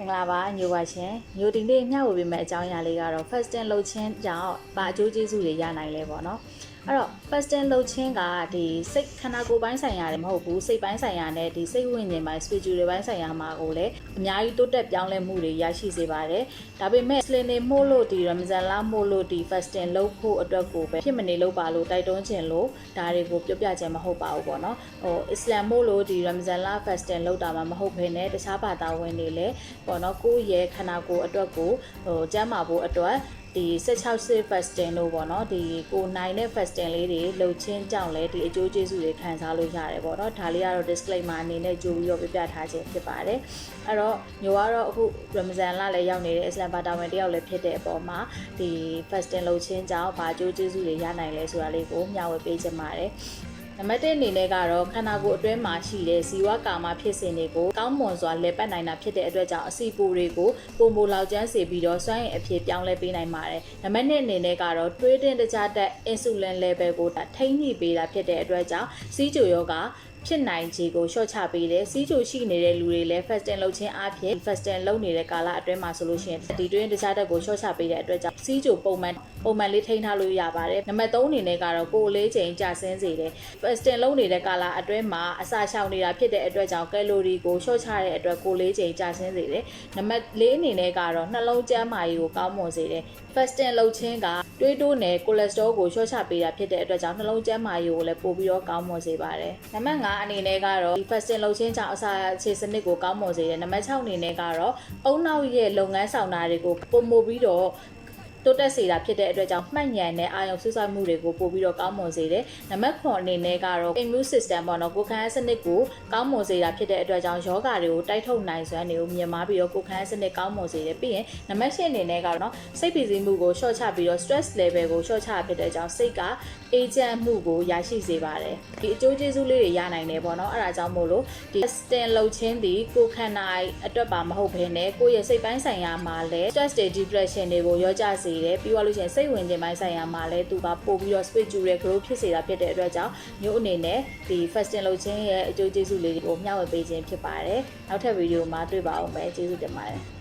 င်္ဂလာပါညိုပါရှင်ညိုဒီနေ့မျှဝေပေးမယ့်အကြောင်းအရာလေးကတော့ fasting လုပ်ခြင်းကြောင့်ဘာအကျိုးကျေးဇူးတွေရနိုင်လဲပေါ့နော်အဲ့တော့ fasting လုပ်ခြင်းကဒီစိတ်ခန္ဓာကိုယ်ပိုင်းဆိုင်ရာတွေမဟုတ်ဘူးစိတ်ပိုင်းဆိုင်ရာနဲ့ဒီစိတ်ဝိညာဉ်ပိုင်း spiritual ပိုင်းဆိုင်ရာမှာကိုလည်းအများကြီးတိုးတက်ပြောင်းလဲမှုတွေရရှိစေပါတယ်ဒါပေမဲ့ Muslim တွေမို့လို့ဒီ Ramadan လမို့လို့ဒီ fasting လုပ်ဖို့အတွက်ကိုပဲဖြစ်မနေလုပ်ပါလို့တိုက်တွန်းခြင်းလို့ဒါတွေကိုပြောပြခြင်းမဟုတ်ပါဘူးပေါ့နော်Islam မို့လို့ဒီ Ramadan လ fasting လုပ်တာမှမဟုတ်ဘဲနဲ့တခြားဘာသာဝင်တွေလည်းပေါ့နော်ကိုယ့်ရဲ့ခန္ဓာကိုယ်အတွက်ကိုကျန်းမာဖို့အတွက်ဒီ16 fasting လို့ပေါ့နော်ဒီကိုနိုင်တဲ့ fasting လေးတွေလုပ်ချင်းကြောင့်လည်းဒီအကျိုးကျေးဇူးတွေခံစားလို့ရတယ်ပေါ့နော်ဒါလေးကတော့ disclaimer အနေနဲ့ကြိုပြီးတော့ပြပြထားခြင်းဖြစ်ပါတယ်အဲ့တော့ညိုကတော့အခု Ramadan လလည်းရောက်နေတဲ့အစ္စလမ်ဘာသာဝင်တယောက်လည်းဖြစ်တဲ့အပေါ်မှာဒီ fasting လုပ်ချင်းကြောင့်ဘာအကျိုးကျေးဇူးတွေရနိုင်လဲဆိုတာလေးကိုမျှဝေပေးချင်ပါတယ်နံပါတ်1အနေနဲ့ကတော့ခန္ဓာကိုယ်အတွင်းမှာရှိတဲ့ဇီဝကာမဖြစ်စဉ်တွေကိုကောင်းမွန်စွာလည်ပတ်နိုင်တာဖြစ်တဲ့အတွက်ကြောင့်အစီပူတွေကိုပုံမလောက်ကျန်းစေပြီးတော့စွမ်းရည်အဖြစ်ပြောင်းလဲပေးနိုင်ပါတယ်။နံပါတ်2အနေနဲ့ကတော့တွေးတင်တခြားတဲ့ insulin level ကိုထိန်းညှိပေးတာဖြစ်တဲ့အတွက်ကြောင့်စီးကျိုယောဂဖြစ်နိုင်ခြေကိုလျှော့ချပေးတယ်စီးချိုရှိနေတဲ့လူတွေလည်း fasting လုပ်ခြင်းအပြင် fasting လုပ်နေတဲ့ကာလအတွင်းမှာဆိုလို့ရှိရင်ဒီတွင်းတခြားတက်ကိုလျှော့ချပေးတဲ့အတွက်ကြောင့်စီးချိုပုံမှန်လေးထိန်းထားလို့ရပါတယ်နံပါတ်3အနေနဲ့ကတော့ကိုယ်လေးချိန်ကျဆင်းစေတယ် fasting လုပ်နေတဲ့ကာလအတွင်းမှာအစာရှောင်နေတာဖြစ်တဲ့အတွက်ကြောင့်ကယ်လိုရီကိုလျှော့ချတဲ့အတွက်ကိုယ်လေးချိန်ကျဆင်းစေတယ်နံပါတ်4အနေနဲ့ကတော့နှလုံးကျန်းမာရေးကိုကောင်းမွန်စေတယ် fasting လုပ်ခြင်းကတွေးတိုးနဲ့ cholesterol ကိုလျှော့ချပေးတာဖြစ်တဲ့အတွက်ကြောင့်နှလုံးကျန်းမာရေးကိုလည်းပို့ပြီးတော့ကောင်းမွန်စေပါတယ်နံပါတ်5အနေနဲ့ကတော့ဒီ fasting လုပ်ခြင်းကြောင့်အစာခြေစနစ်ကိုကောင်းမွန်စေတယ်နံပါတ်6အနေနဲ့ကတော့အုံနောက်ရဲ့လုပ်ငန်းဆောင်တာတွေကိုပုံမို့ပြီးတော့တိုးတက်စေတာဖြစ်တဲ့အတွက်ကြောင့်မှတ်ဉာဏ်နဲ့အာရုံစူးစိုက်မှုတွေကိုပို့ပြီးတော့ကောင်းမွန်စေတယ်။နံပါတ်9အနေနဲ့ကတော့ immune system ပေါ့နော်ကိုယ်ခံစနစ်ကိုကောင်းမွန်စေတာဖြစ်တဲ့အတွက်ကြောင့်ယောဂတွေကိုတိုက်ထုတ်နိုင်စွမ်းတွေကိုမြင်မာပြီးတော့ကိုယ်ခံစနစ်ကောင်းမွန်စေတယ်။ပြီးရင်နံပါတ်10အနေနဲ့ကတော့စိတ်ဖိစီးမှုကိုလျှော့ချပြီးတော့ stress level ကိုလျှော့ချဖြစ်တဲ့ကြောင့်စိတ်ကအေးချမ်းမှုကိုရရှိစေပါတယ်။ဒီအကျိုးကျေးဇူးလေးတွေရနိုင်တယ်ပေါ့နော်။အဲဒါကြောင့်မို့လို့ဒီ fasting လုပ်ခြင်းဒီကိုယ်ခန္ဓာအတွက်ပါမဟုတ်ဘဲနဲ့ကိုယ့်ရဲ့စိတ်ပိုင်းဆိုင်ရာမှာလည်း stress တွေ depression တွေကိုရောကြစေတယ်ပြီးတော့လို့ရှိရင်စိတ်ဝင်ခြင်းပိုင်းဆိုင်ရာမှာလည်းသူကပို့ပြီးတော့ spiritual growth ဖြစ်စေတာဖြစ်တဲ့အတွက်ကြောင့်မျိုးအနေနဲ့ဒီ fasting လုပ်ခြင်းရဲ့အကျိုးကျေးဇူးလေးတွေကိုမျှဝေပေးခြင်းဖြစ်ပါတယ်နောက်ထပ်ဗီဒီယိုမှာတွေ့ပါအောင်ပဲကျေးဇူးတင်ပါတယ်